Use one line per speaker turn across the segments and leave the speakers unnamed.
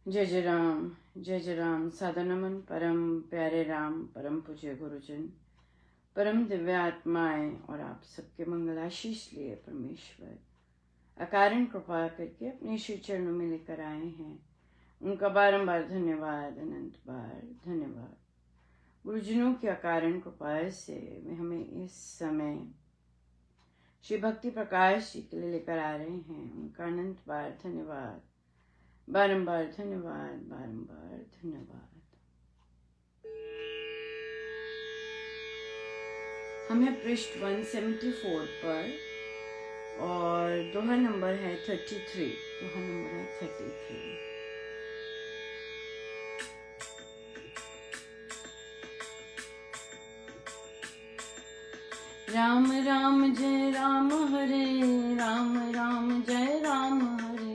जय जय राम। सादा नमन परम प्यारे राम, परम पूज्य गुरुजन, परम दिव्य आत्माएं और आप सबके मंगल आशीष लिए परमेश्वर अकारण कृपा करके अपने श्री चरणों में लेकर आए हैं। उनका बारंबार धन्यवाद, अनंत बार धन्यवाद। गुरुजनों की अकारण कृपा से वे हमें इस समय श्री भक्ति प्रकाश जी के लिए लेकर आ रहे हैं। उनका अनंत बार धन्यवाद, बारंबार धन्यवाद, बारंबार धन्यवाद। हमें पृष्ठ 174 पर और दोहा नंबर है 33। दोहा नंबर है 33। राम राम जय राम हरे, राम राम जय राम हरे,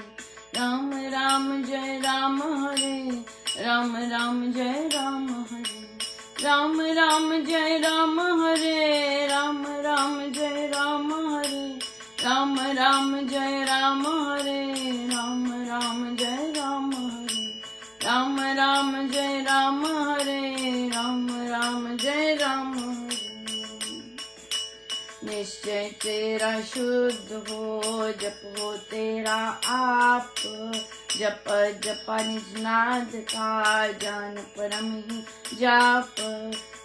राम राम जय राम हरे, राम राम जय राम हरे, राम राम जय राम हरे, राम राम जय राम हरे, राम राम जय राम हरे, राम राम जय राम हरे, राम राम जय राम हरे, राम राम जय राम हरे। निश्चय तेरा शुद्ध हो, जप हो तेरा आप, जप जपा निज नाद का, जान परम ही जाप।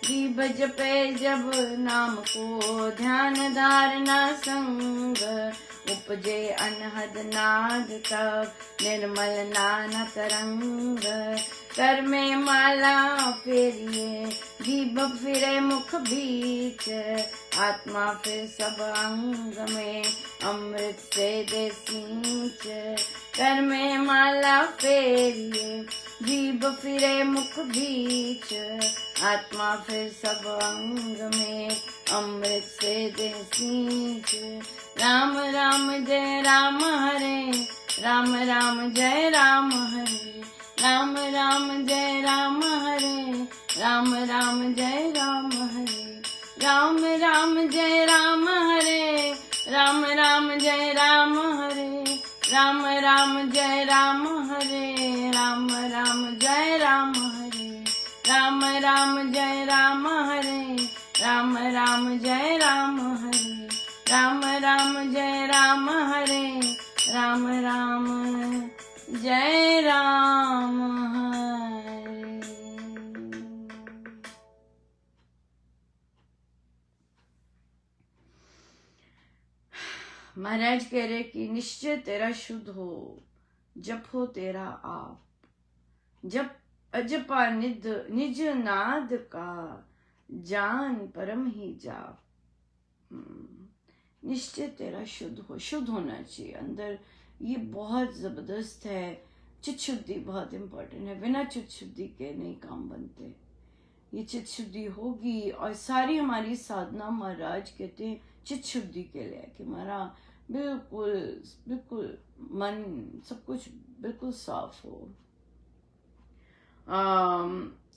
जीव जपे जब नाम को, ध्यान धारणा संग, उपजे अनहद नाद तब, निर्मल नाना तरंग। कर में माला फेरिए, जीभ फिरे मुख बीच, आत्मा फिर सब अंग में, अमृत से दे सींच। कर में माला फेरिए, जीभ फिरे मुख बीच, आत्मा फिर सब अंग में, अमृत से दे सींच। राम राम जय राम हरे, राम राम जय राम हरे, राम राम जय राम हरे, राम राम जय राम हरे, राम राम जय राम हरे, राम राम जय राम हरे, राम राम जय राम हरे, राम राम जय राम हरे, राम राम जय राम हरे, राम राम जय राम हरे, राम राम जय राम हरे, राम राम जय राम हरे। महाराज कह रहे कि निश्चय तेरा शुद्ध हो, जप हो तेरा आप, जप अजपा निज नाद का, जान परम ही जाप। निश्चय तेरा शुद्ध हो, शुद्ध होना चाहिए अंदर। ये बहुत जबरदस्त है। चित्त शुद्धि बहुत इम्पोर्टेंट है। बिना चित्त शुद्धि के नहीं काम बनते। ये चित्त शुद्धि होगी और सारी हमारी साधना महाराज कहते हैं चित्त शुद्धि के लिए, कि हमारा बिल्कुल बिल्कुल मन सब कुछ बिल्कुल साफ हो।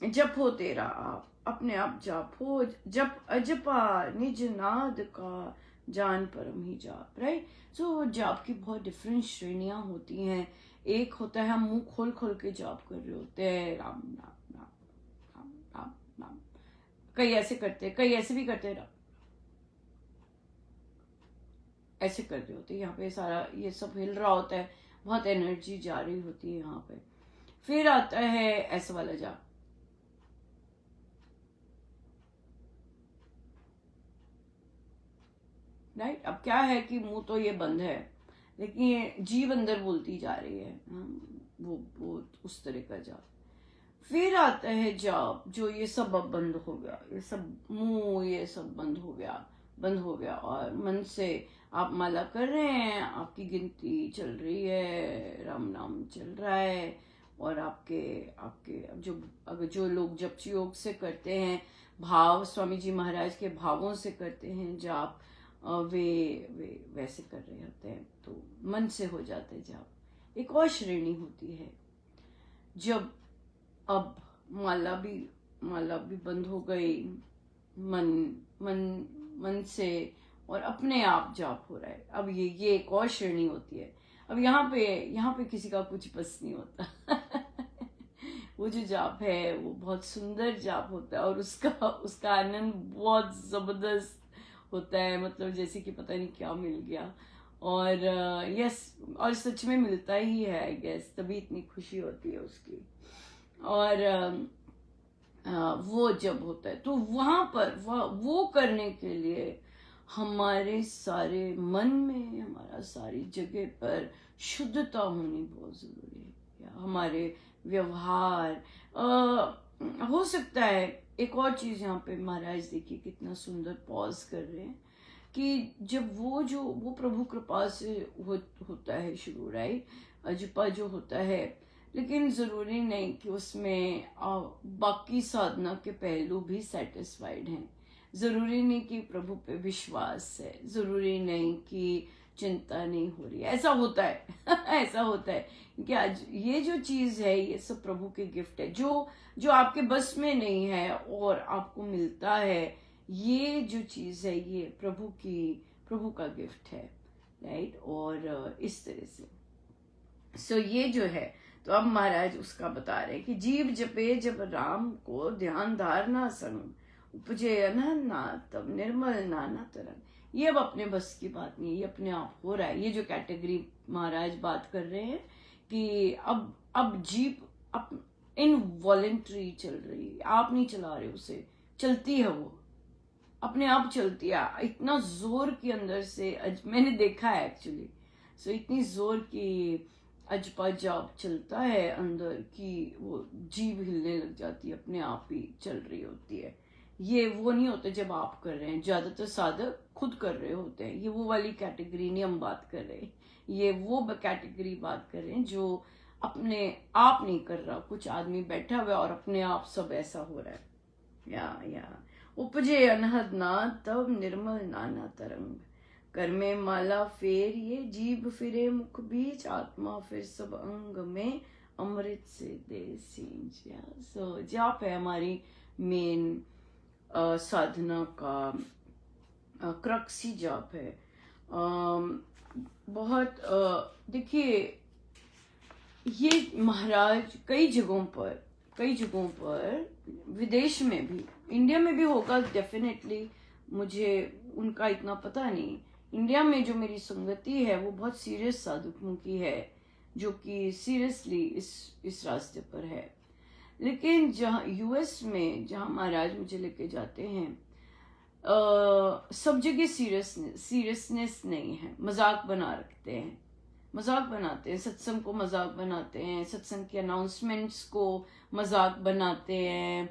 जप हो तेरा आप, अपने आप जाप हो, जप अजपा निज नाद का, जान परम ही जाप। राइट। सो जाप की बहुत डिफरेंट श्रेणियां होती हैं। एक होता है हम मुंह खोल खोल के जाप कर रहे होते हैं, राम नाम नाम राम राम नाम। कई ऐसे करते हैं, कई ऐसे भी करते हैं, ऐसे कर रहे होते हैं। यहाँ पे सारा ये सब हिल रहा होता है, बहुत एनर्जी जा रही होती है यहाँ पे। फिर आता है ऐसा वाला जाप, राइट। अब क्या है कि मुंह तो ये बंद है, लेकिन ये जीव अंदर बोलती जा रही है। वो उस तरह का जाप। फिर आता है जाप जो ये सब अब बंद हो गया, ये सब मुंह ये सब बंद हो गया, बंद हो गया, और मन से आप माला कर रहे हैं, आपकी गिनती चल रही है, राम नाम चल रहा है, और आपके आपके अब जो अगर जो लोग जप योग से करते हैं, भाव स्वामी जी महाराज के भावों से करते हैं जाप, वे वे वैसे कर रहे होते हैं तो मन से हो जाते हैं जाप। एक और श्रेणी होती है जब अब माला भी बंद हो गई, मन मन मन से और अपने आप जाप हो रहा है। अब ये एक और श्रेणी होती है। अब यहाँ पे किसी का कुछ बस नहीं होता वो जो जाप है वो बहुत सुंदर जाप होता है, और उसका उसका आनंद बहुत जबरदस्त होता है, मतलब जैसे कि पता नहीं क्या मिल गया। और यस, और सच में मिलता ही है आई गेस, तभी इतनी खुशी होती है उसकी। और वो जब होता है तो वहां पर वो करने के लिए हमारे सारे मन में, हमारा सारी जगह पर शुद्धता होनी बहुत जरूरी है। या हमारे व्यवहार, हो सकता है एक और चीज यहाँ पे महाराज देखिए कितना सुंदर पॉज कर रहे हैं कि जब वो प्रभु कृपा से होता है शुरू, राइट, अजपा जो होता है, लेकिन जरूरी नहीं कि उसमें बाकी साधना के पहलू भी सेटिस्फाइड हैं। जरूरी नहीं कि प्रभु पे विश्वास है, जरूरी नहीं कि चिंता नहीं हो रही है। ऐसा होता है ऐसा होता है कि आज ये जो चीज है ये सब प्रभु के गिफ्ट है, जो जो आपके बस में नहीं है और आपको मिलता है। ये जो चीज है ये प्रभु का गिफ्ट है, राइट। और इस तरह से सो ये जो है, तो अब महाराज उसका बता रहे कि जीव जपे जब राम को ध्यान धारना संग उपजे अनहद नाद तब निर्मल नाना तरंग। ये अब अपने बस की बात नहीं, ये अपने आप हो रहा है। ये जो कैटेगरी महाराज बात कर रहे हैं कि अब जीप इनवॉलेंट्री चल रही है, आप नहीं चला रहे उसे, चलती है वो अपने आप चलती है। इतना जोर की अंदर से मैंने देखा है एक्चुअली, सो इतनी जोर की अजपा जाप चलता है अंदर कि वो जीभ हिलने लग जाती है, अपने आप ही चल रही होती है। ये वो नहीं होता जब आप कर रहे हैं, ज्यादातर साधक खुद कर रहे होते हैं। ये वो वाली कैटेगरी नहीं हम बात कर रहे, ये वो कैटेगरी बात कर रहे हैं जो अपने आप नहीं कर रहा, कुछ आदमी बैठा हुआ और अपने आप सब ऐसा हो रहा है। या उपजे अनहद नाद तब निर्मल नाना तरंग कर में माला फेर ये जीभ फिरे मुख बीच आत्मा फिर सब अंग में अमृत से दे सींच। सो जाप है हमारी मेन साधना का क्रक्सी जाप है। बहुत देखिए ये महाराज कई जगहों पर विदेश में भी, इंडिया में भी होगा डेफिनेटली, मुझे उनका इतना पता नहीं। इंडिया में जो मेरी संगति है वो बहुत सीरियस साधुओं की है, जो कि सीरियसली इस रास्ते पर है। लेकिन जहाँ यूएस में जहाँ महाराज मुझे लेके जाते हैं, सब जगह सीरियसनेस नहीं है, मजाक बना रखते हैं, मजाक बनाते हैं, सत्संग को मजाक बनाते हैं, सत्संग के अनाउंसमेंट्स को मजाक बनाते हैं।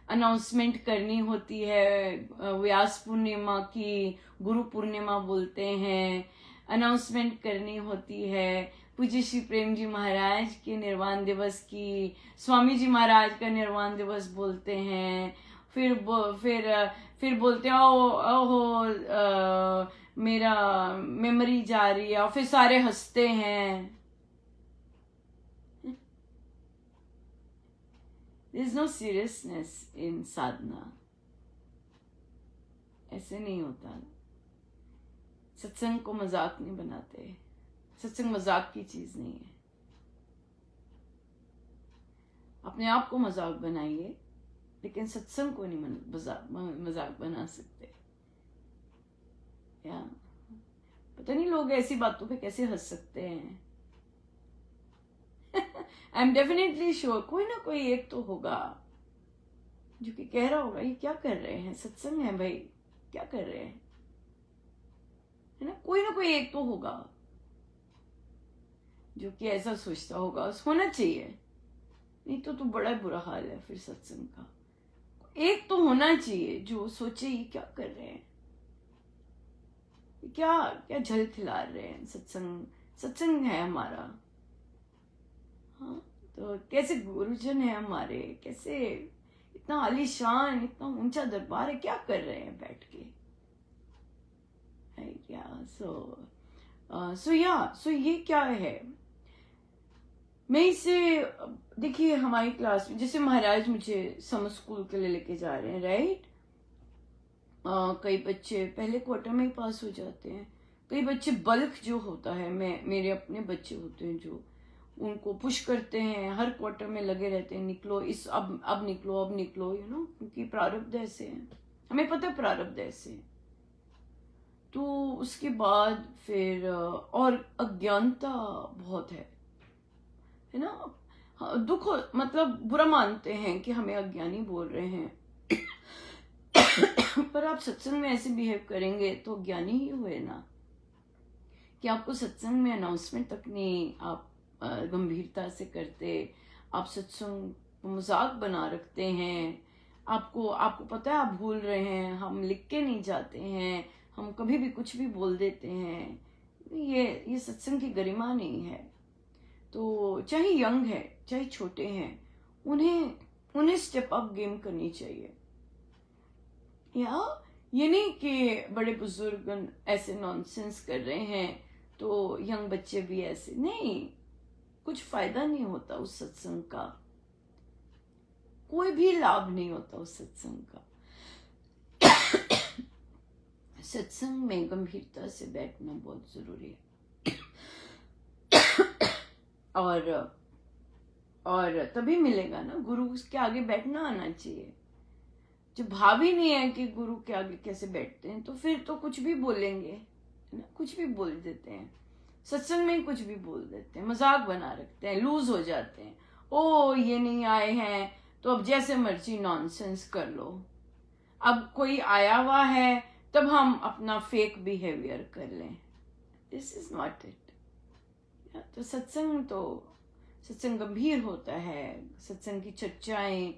अनाउंसमेंट करनी होती है व्यास पूर्णिमा की, गुरु पूर्णिमा बोलते हैं, अनाउंसमेंट करनी होती है पूज्य श्री प्रेम जी महाराज के निर्वाण दिवस की, स्वामी जी महाराज का निर्वाण दिवस बोलते हैं, फिर बोलते हैं ओहो मेरा मेमोरी जा रही है, और फिर सारे हंसते हैं। There is no seriousness in साधना, ऐसे नहीं होता। सत्संग को मजाक नहीं बनाते, सत्संग मजाक की चीज नहीं है। अपने आप को मजाक बनाइए, लेकिन सत्संग को नहीं मजाक बना सकते। या पता नहीं लोग ऐसी बातों पे कैसे हंस सकते हैं। आई एम डेफिनेटली श्योर कोई ना कोई एक तो होगा जो कि कह रहा होगा ये क्या कर रहे हैं, सत्संग है भाई, क्या कर रहे हैं, है ना कोई एक तो होगा जो कि ऐसा सोचता होगा। होना चाहिए, नहीं तो बड़ा बुरा हाल है फिर सत्संग का। एक तो होना चाहिए जो सोचे ये क्या कर रहे हैं, क्या क्या झल खिला रहे हैं। सत्संग है हमारा, हाँ, तो कैसे गुरुजन है हमारे, कैसे इतना आलीशान, इतना ऊंचा दरबार है, क्या कर रहे हैं बैठ के, है क्या। सो ये क्या है। मैं इसे देखिए हमारी क्लास में जैसे महाराज मुझे समर स्कूल के लिए लेके जा रहे हैं, राइट। कई बच्चे पहले क्वार्टर में ही पास हो जाते हैं, कई बच्चे बल्क जो होता है, मेरे अपने बच्चे होते हैं जो उनको पुश करते हैं, हर क्वार्टर में लगे रहते हैं, निकलो इस अब निकलो, अब निकलो, क्योंकि प्रारब्ध ऐसे हैं, हमें पता है प्रारब्ध ऐसे हैं। तो उसके बाद फिर और अज्ञानता बहुत है ना। हाँ, दुख मतलब बुरा मानते हैं कि हमें अज्ञानी बोल रहे हैं पर आप सत्संग में ऐसे बिहेव करेंगे तो ज्ञानी ही हुए ना, कि आपको सत्संग में अनाउंसमेंट तक नहीं आप गंभीरता से करते, आप सत्संग को मजाक बना रखते हैं, आपको आपको पता है आप भूल रहे हैं, हम लिख के नहीं जाते हैं, हम कभी भी कुछ भी बोल देते हैं, ये सत्संग की गरिमा नहीं है। तो चाहे यंग है चाहे छोटे हैं, उन्हें स्टेप अप गेम करनी चाहिए। या ये नहीं कि बड़े बुजुर्ग ऐसे नॉनसेंस कर रहे हैं तो यंग बच्चे भी ऐसे, नहीं, कुछ फायदा नहीं होता उस सत्संग का, कोई भी लाभ नहीं होता उस सत्संग का। सत्संग में गंभीरता से बैठना बहुत जरूरी है और तभी मिलेगा ना, गुरु के आगे बैठना आना चाहिए। जो भाव ही नहीं है कि गुरु के आगे कैसे बैठते हैं, तो फिर तो कुछ भी बोलेंगे ना, कुछ भी बोल देते हैं, सत्संग में ही कुछ भी बोल देते हैं, मजाक बना रखते हैं, लूज हो जाते हैं। ओ ये नहीं आए हैं तो अब जैसे मर्जी नॉनसेंस कर लो, अब कोई आया हुआ है तब हम अपना फेक बिहेवियर कर लें, दिस इज नॉट इट। तो सत्संग गंभीर होता है, सत्संग की चर्चाएं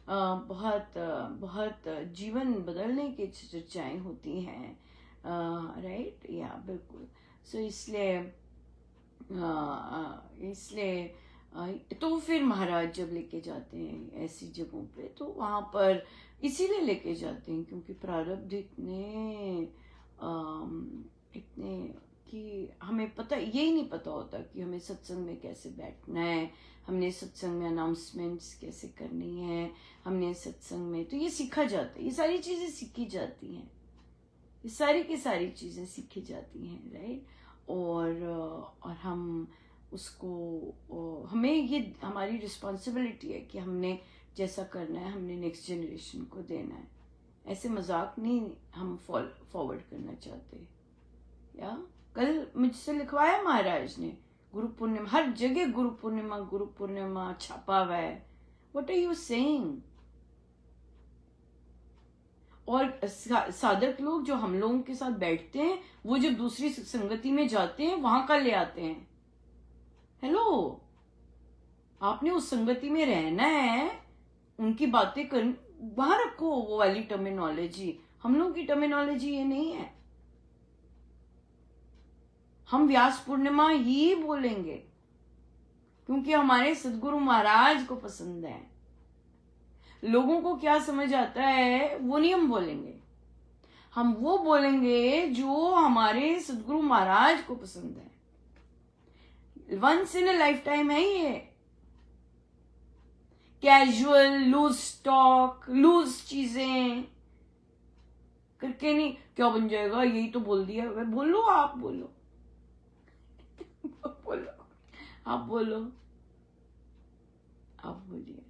बहुत बहुत जीवन बदलने की चर्चाएं होती हैं, राइट, या बिल्कुल। सो इसलिए तो फिर महाराज जब लेके जाते हैं ऐसी जगहों पे, तो वहां पर इसीलिए लेके जाते हैं क्योंकि प्रारब्ध इतने कि हमें पता, यही नहीं पता होता कि हमें सत्संग में कैसे बैठना है, हमने सत्संग में अनाउंसमेंट्स कैसे करनी है, हमने सत्संग में, तो ये सीखा जाता है, ये सारी चीजें सीखी जाती हैं, ये सारी की सारी चीजें सीखी जाती हैं, राइट। और हम उसको, हमें ये हमारी रिस्पॉन्सिबिलिटी है कि हमने जैसा करना है हमने नेक्स्ट जनरेशन को देना है, ऐसे मजाक नहीं हम फॉरवर्ड करना चाहते। या कल मुझसे लिखवाया महाराज ने, गुरु पूर्णिमा, हर जगह गुरु पूर्णिमा छापा हुआ है, व्हाट आर यू सेइंग। और साधक लोग जो हम लोगों के साथ बैठते हैं, वो जब दूसरी संगति में जाते हैं वहां का ले आते हैं, हेलो, आपने उस संगति में रहना है, उनकी बातें कर, वहां रखो वो वाली टर्मिनोलॉजी, हम लोगों की टर्मिनोलॉजी ये नहीं है, हम व्यास पूर्णिमा ही बोलेंगे क्योंकि हमारे सदगुरु महाराज को पसंद है। लोगों को क्या समझ आता है वो नहीं हम बोलेंगे, हम वो बोलेंगे जो हमारे सदगुरु महाराज को पसंद है। Once in a lifetime है ये, कैजुअल लूज टॉक, लूज चीजें करके नहीं, क्या बन जाएगा यही तो बोल दिया, बोलो, आप बोलो बोलो, आप बोलो, आप बोलिए,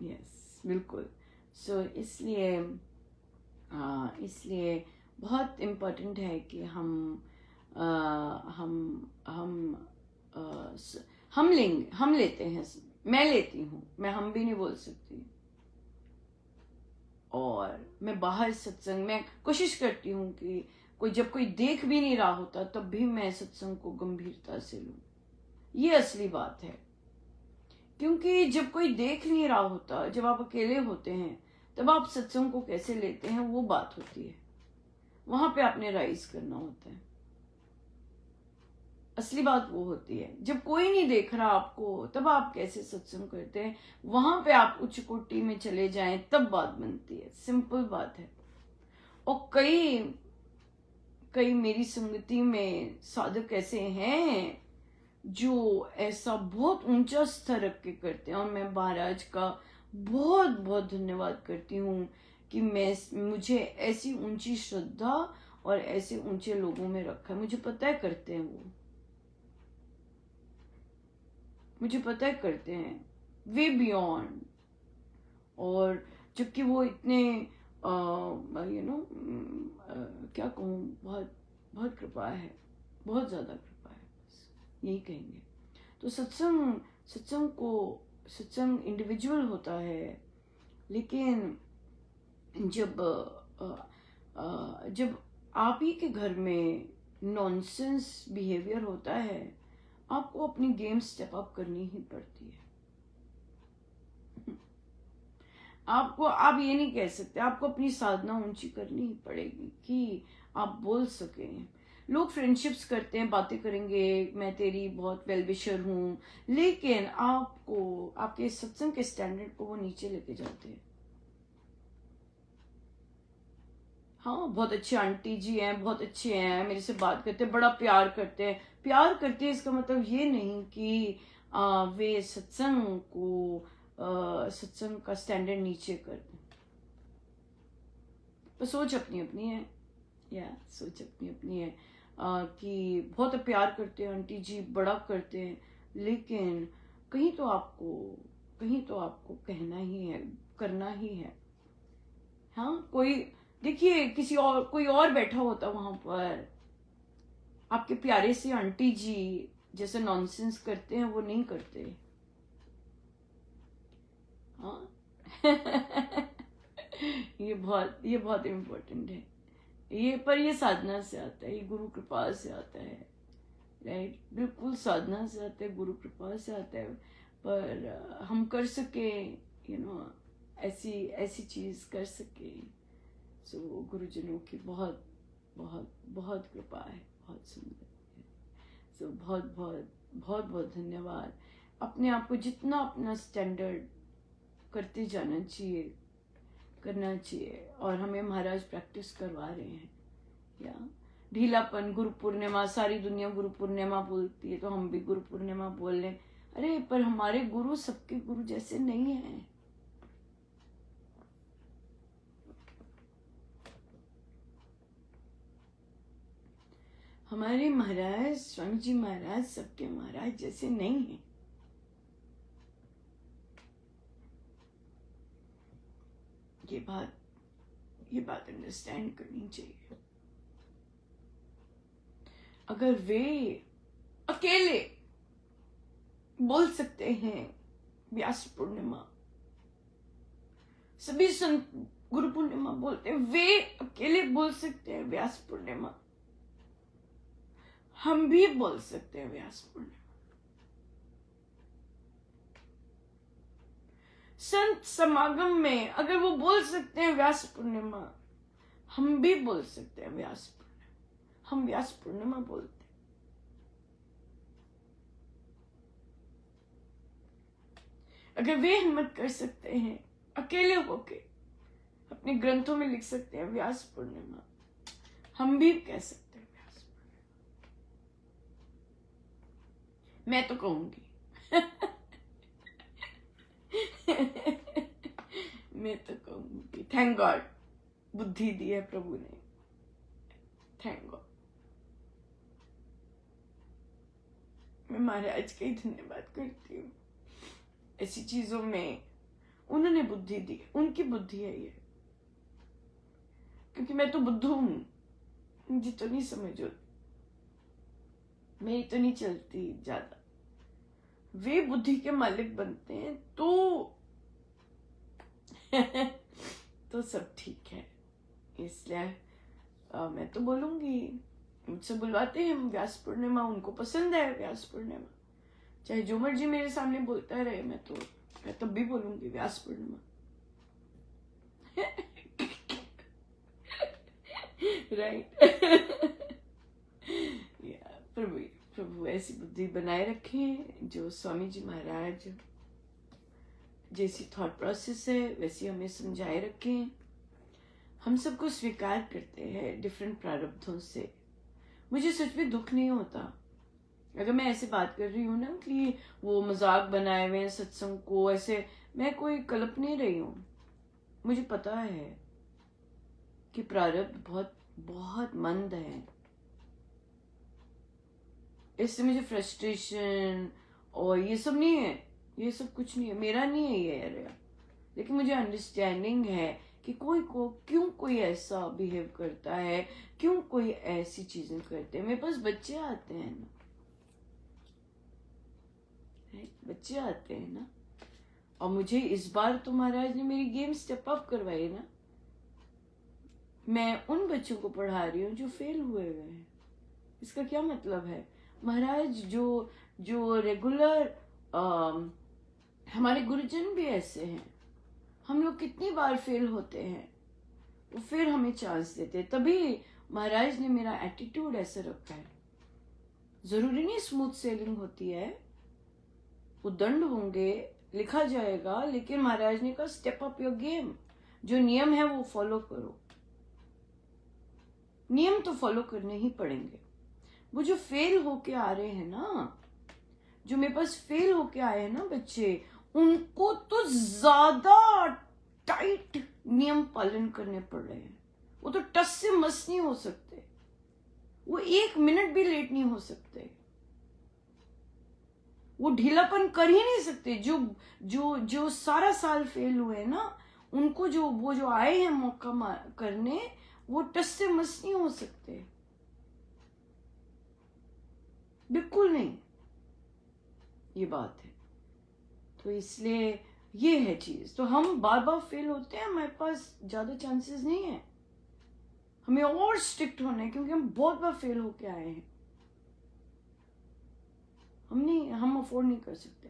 यस बिल्कुल। सो इसलिए बहुत इम्पोर्टेंट है कि हम लेंगे, हम लेते हैं, मैं लेती हूँ, मैं हम भी नहीं बोल सकती। और मैं बाहर सत्संग में कोशिश करती हूँ कि जब कोई देख भी नहीं रहा होता तब भी मैं सत्संग को गंभीरता से लूं, ये असली बात है। क्योंकि जब कोई देख नहीं रहा होता, जब आप अकेले होते हैं, तब आप सत्संग को कैसे लेते हैं वो बात होती है, वहां पे आपने राइज करना होता है, असली बात वो होती है। जब कोई नहीं देख रहा आपको तब आप कैसे सत्संग करते हैं, वहां पे आप उच्च कोटि में चले जाएं तब बात बनती है, सिंपल बात है। और कई मेरी संगति में साधक ऐसे हैं जो ऐसा बहुत ऊंचा स्तर रख के करते हैं, और मैं महाराज का बहुत बहुत धन्यवाद करती हूँ कि मुझे ऐसी ऊंची श्रद्धा और ऐसे ऊंचे लोगों में रखा है, मुझे पता है करते हैं वो। मुझे पता है करते हैं, वे बियॉन्ड। और जबकि वो इतने क्या कहूँ, बहुत बहुत कृपा है, बहुत ज़्यादा कृपा है, बस यही कहेंगे। तो सत्संग इंडिविजुअल होता है, लेकिन जब जब आप ही के घर में नॉनसेंस बिहेवियर होता है, आपको अपनी गेम स्टेप अप करनी ही पड़ती है। आप ये नहीं कह सकते, आपको अपनी साधना ऊंची करनी ही पड़ेगी कि आप बोल सकें। लोग फ्रेंडशिप्स करते हैं, बातें करेंगे, मैं तेरी बहुत वेल विशर हूं, लेकिन आपको आपके सत्संग के स्टैंडर्ड को वो नीचे लेके जाते हैं। हाँ, बहुत अच्छे आंटी जी हैं, बहुत अच्छे हैं, मेरे से बात करते हैं, बड़ा प्यार करते हैं। प्यार करते हैं इसका मतलब ये नहीं कि वे सत्संग का स्टैंडर्ड नीचे कर दें। पर सोच अपनी अपनी है, सोच अपनी अपनी है। कि बहुत प्यार करते हैं आंटी जी, बड़ा करते हैं, लेकिन कहीं तो आपको कहना ही है, करना ही है। हाँ, कोई देखिए, कोई और बैठा होता वहां पर, आपके प्यारे से आंटी जी जैसे नॉनसेंस करते हैं वो नहीं करते। हाँ ये बहुत इम्पोर्टेंट है। ये साधना से आता है, ये गुरु कृपा से आता है, राइट? बिल्कुल साधना से आता है, गुरु कृपा से आता है। पर हम कर सके, ऐसी ऐसी चीज कर सके, सो गुरुजनों की बहुत बहुत बहुत कृपा है, बहुत सुंदर है। सो बहुत बहुत बहुत बहुत धन्यवाद। अपने आप को जितना अपना स्टैंडर्ड करते जाना चाहिए, करना चाहिए, और हमें महाराज प्रैक्टिस करवा रहे हैं। या ढीलापन, गुरु पूर्णिमा, सारी दुनिया गुरु पूर्णिमा बोलती है तो हम भी गुरु पूर्णिमा बोल लें। अरे पर हमारे गुरु सबके गुरु जैसे नहीं हैं। हमारे महाराज, स्वामी जी महाराज सबके महाराज जैसे नहीं हैं। ये बात अंडरस्टैंड करनी चाहिए। अगर वे अकेले बोल सकते हैं व्यास पूर्णिमा, सभी संत गुरु पूर्णिमा बोलते हैं, वे अकेले बोल सकते हैं व्यास पूर्णिमा, हम भी बोल सकते हैं व्यास पूर्णिमा। संत समागम में अगर वो बोल सकते हैं व्यास पूर्णिमा, हम भी बोल सकते हैं व्यास पूर्णिमा। हम व्यास पूर्णिमा बोलते हैं। अगर वे हिम्मत कर सकते हैं, अकेले होके अपने ग्रंथों में लिख सकते हैं व्यास पूर्णिमा, हम भी कह सकते हैं व्यास पूर्णिमा। मैं तो कहूंगी मैं तो कहूंगी, थैंक गॉड बुद्धि दी है प्रभु ने, थैंक गॉड। मैं महाराज का ही धन्यवाद करती हूँ। ऐसी चीजों में उन्होंने बुद्धि दी, उनकी बुद्धि है ये, क्योंकि मैं तो बुद्धू हूं, मुझे तो नहीं समझ होती, मेरी तो नहीं चलती ज्यादा। वे बुद्धि के मालिक बनते हैं तो तो सब ठीक है। इसलिए मैं तो बोलूंगी, मुझसे बुलवाते हैं व्यास पूर्णिमा, उनको पसंद है व्यास पूर्णिमा, चाहे जो मर्जी मेरे सामने बोलता रहे, मैं तब भी बोलूंगी व्यास पूर्णिमा। राइट। प्रभु ऐसी बुद्धि बनाए रखें, जो स्वामी जी महाराज जैसी थॉट प्रोसेस है वैसी हमें समझाए रखें। हम सबको स्वीकार करते हैं डिफरेंट प्रारब्धों से। मुझे सच में दुख नहीं होता अगर मैं ऐसे बात कर रही हूँ ना कि वो मजाक बनाए हुए हैं सत्संग को, ऐसे मैं कोई कल्प नहीं रही हूँ। मुझे पता है कि प्रारब्ध बहुत बहुत मंद है, इससे मुझे फ्रस्ट्रेशन और ये सब नहीं है, ये सब कुछ नहीं है, मेरा नहीं है ये एरिया। लेकिन मुझे अंडरस्टैंडिंग है कि क्यों कोई ऐसा बिहेव करता है, क्यों कोई ऐसी चीजें करते हैं। मेरे पास बच्चे आते हैं ना, बच्चे आते हैं ना, और मुझे इस बार तो महाराज ने मेरी गेम स्टेप अप करवाई ना। मैं उन बच्चों को पढ़ा रही हूँ जो फेल हुए हैं। इसका क्या मतलब है महाराज? जो रेगुलर हमारे गुरुजन भी ऐसे हैं। हम लोग कितनी बार फेल होते हैं, वो फिर हमें चांस देते हैं। तभी महाराज ने मेरा एटीट्यूड ऐसे रखा है। जरूरी नहीं स्मूथ सेलिंग होती है, उद्दंड होंगे, लिखा जाएगा, लेकिन महाराज ने कहा स्टेप अप योर गेम। जो नियम है वो फॉलो करो। नियम तो फॉलो करने ही पड़ेंगे। वो जो फेल होके आ रहे हैं ना, जो मेरे पास फेल होके आए हैं ना बच्चे, उनको तो ज्यादा टाइट नियम पालन करने पड़ रहे हैं। वो तो टस से मस नहीं हो सकते, वो 1 मिनट भी लेट नहीं हो सकते, वो ढीलापन कर ही नहीं सकते। जो सारा साल फेल हुए ना, उनको जो आए हैं मौका करने, वो टस से मस नहीं हो सकते, बिल्कुल नहीं। ये बात है। तो इसलिए ये है चीज। तो हम बार बार फेल होते हैं, हमारे पास ज्यादा चांसेस नहीं है। हमें और स्ट्रिक्ट होना है, क्योंकि हम बहुत बार फेल होके आए हैं। हम अफोर्ड नहीं कर सकते,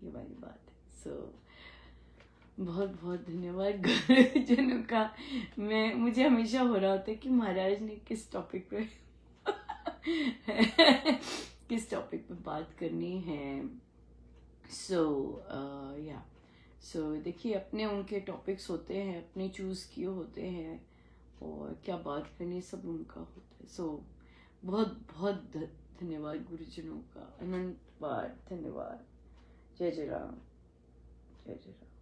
ये वाली बात है। सो बहुत बहुत धन्यवाद गुरुजनों का। मुझे हमेशा हो रहा होता है कि महाराज ने किस टॉपिक पे किस टॉपिक पे बात करनी है। सो देखिए, अपने उनके टॉपिक्स होते हैं, अपने चूज किए होते हैं, और क्या बात करनी सब उनका होता है। सो बहुत बहुत धन्यवाद गुरुजनों का, अनंत बार धन्यवाद। जय जय राम, जय जय राम।